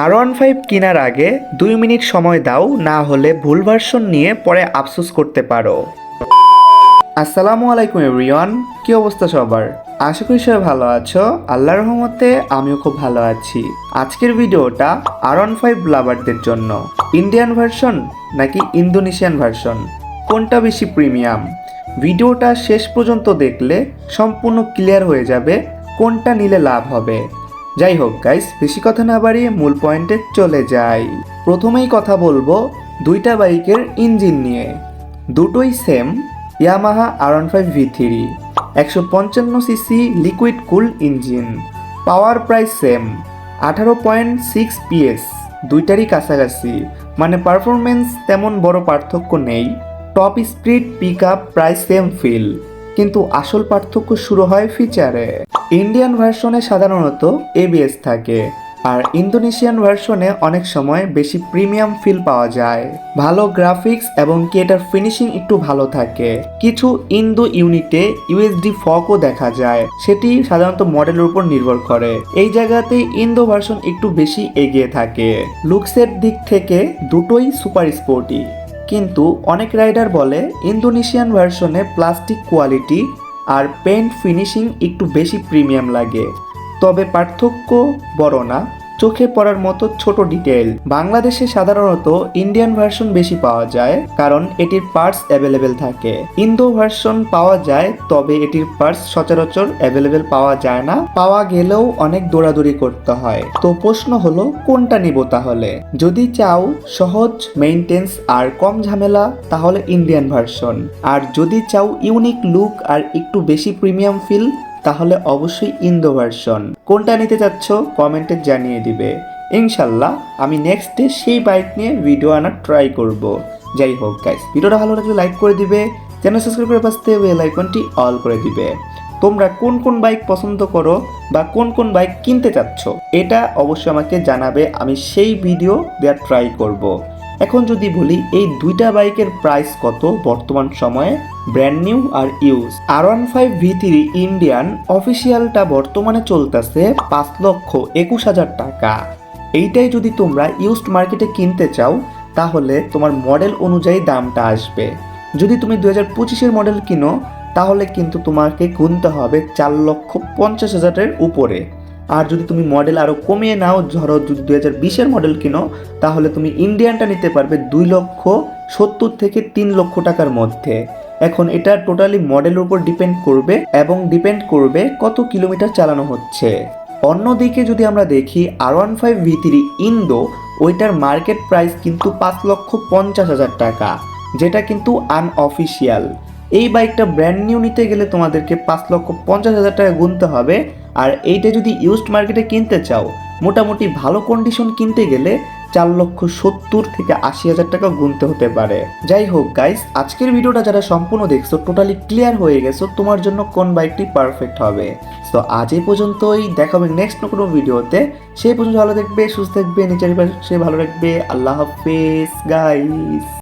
R15 কেনার আগে 2 minute সময় দাও, না হলে ভুল ভার্সন নিয়ে পরে আফসোস করতে পারো। আসসালামু আলাইকুম এভরিওয়ান, কি অবস্থা সবার? আশা করি সবাই ভালো আছো। আল্লাহর রহমতে আমিও খুব ভালো আছি। আজকের ভিডিওটা R15 লাভারদের জন্য। ইন্ডিয়ান ভার্সন নাকি ইন্দোনেশিয়ান ভার্সন, কোনটা বেশি প্রিমিয়াম? ভিডিওটা শেষ পর্যন্ত দেখলে সম্পূর্ণ ক্লিয়ার হয়ে যাবে কোনটা নিলে লাভ হবে। যাই হোক গাইস, বেশি কথা না বাড়িয়ে মূল পয়েন্টে চলে যাই। প্রথমেই কথা বলবো দুইটা বাইকের ইঞ্জিন নিয়ে। দুটোই same Yamaha R15 V3, 155 CC liquid cool engine. Power price same 18.6 PS, দুইটারই কাছাকাছি, মানে পারফরমেন্স তেমন বড় পার্থক্য নেই। টপ স্পিড পিক আপ প্রায় সেম ফিল, কিন্তু আসল পার্থক্য শুরু হয় ফিচারে। ইন্ডিয়ান ভার্সনে সাধারণত ABS থাকে, আর ইন্দোনেশিয়ান ভার্সনে অনেক সময় বেশি প্রিমিয়াম ফিল পাওয়া যায়। ভালো গ্রাফিক্স এবং এটার ফিনিশিং একটু ভালো থাকে। কিছু ইন্দো ইউনিটে USD ফকও দেখা যায়, সেটি সাধারণত মডেলের উপর নির্ভর করে। এই জায়গাতে ইন্দো ভার্সন একটু বেশি এগিয়ে থাকে। লুকসের দিক থেকে দুটোই সুপার স্পোর্টি, কিন্তু অনেক রাইডার বলে ইন্দোনেশিয়ান ভার্সনে প্লাস্টিক কোয়ালিটি আর পেইন্ট ফিনিশিং একটু বেশি প্রিমিয়াম লাগে। তবে পার্থক্য বড় না, চোখে পড়ার মতো ছোট ডিটেইল। বাংলাদেশে সাধারণত ইন্ডিয়ান ভার্সন বেশি পাওয়া যায়, কারণ এটির পার্টস অ্যাভেলেবেল থাকে। ইন্দো ভার্সন পাওয়া যায়, তবে এটির পার্টস সচরাচর অ্যাভেলেবেল পাওয়া যায় না, পাওয়া গেলেও অনেক দৌড়াদৌড়ি করতে হয়। তো প্রশ্ন হলো কোনটা নিব তাহলে? যদি চাও সহজ মেইনটেন্স আর কম ঝামেলা, তাহলে ইন্ডিয়ান ভার্সন। আর যদি চাও ইউনিক লুক আর একটু বেশি প্রিমিয়াম ফিল, তাহলে অবশ্যই ইন্দো ভার্সন। কোনটা নিতে চাচ্ছ কমেন্টে জানিয়ে দিবে। ইনশাল্লাহ আমি নেক্সট ডে সেই বাইক নিয়ে ভিডিও আনার ট্রাই করব। যাই হোক গাইস, ভিডিওটা ভালো লাগলে লাইক করে দিবে, চ্যানেল সাবস্ক্রাইব করে পাশে বেল আইকনটি অল করে দিবে। তোমরা কোন কোন বাইক পছন্দ করো বা কোন কোন বাইক কিনতে চাচ্ছ, এটা অবশ্যই আমাকে জানাবে, আমি সেই ভিডিও দেওয়ার ট্রাই করব। এখন যদি বলি এই দুইটা বাইকের প্রাইস কত বর্তমান সময়ে, ব্র্যান্ড নিউ আর ইউজ। R15 V3 ইন্ডিয়ান অফিসিয়ালটা বর্তমানে চলতেছে 5,21,000 টাকা। এইটাই যদি তোমরা ইউজড মার্কেটে কিনতে চাও, তাহলে তোমার মডেল অনুযায়ী দামটা আসবে। যদি তুমি 2025-এর মডেল কিনো, তাহলে কিন্তু তোমাকে গুনতে হবে 4,50,000-এর উপরে। আর যদি তুমি মডেল আরও কমিয়ে নাও, ধরো যদি 2020-এর মডেল কিনো, তাহলে তুমি ইন্ডিয়ানটা নিতে পারবে 2,70,000 থেকে 3,00,000 টাকার মধ্যে। এখন এটা টোটালি মডেলের উপর ডিপেন্ড করবে, এবং ডিপেন্ড করবে কত কিলোমিটার চালানো হচ্ছে। অন্যদিকে যদি আমরা দেখি R15 V3 ইন্দো, ওইটার মার্কেট প্রাইস কিন্তু 5,50,000 টাকা, যেটা কিন্তু আনঅফিসিয়াল। এই বাইকটা ব্র্যান্ড নিউ নিতে গেলে তোমাদেরকে 5,50,000 টাকা গুনতে হবে। আর এইটা যদি ইউজড মার্কেটে কিনতে চাও, মোটামুটি ভালো কন্ডিশন কিনতে গেলে 4,70,000 থেকে 80,000 টাকা গুনতে হতে পারে। যাই হোক গাইস, আজকের ভিডিওটা যারা সম্পূর্ণ দেখছো, টোটালি ক্লিয়ার হয়ে গেছো তোমার জন্য কোন বাইকটি পারফেক্ট হবে। তো আজ এই পর্যন্তই, দেখা হবে নেক্সট কোনো ভিডিওতে। সেই পর্যন্ত ভালো থাকবে, সুস্থ থাকবে, নিজের পাশে ভালো রাখবে। আল্লাহ হাফেজ গাইস।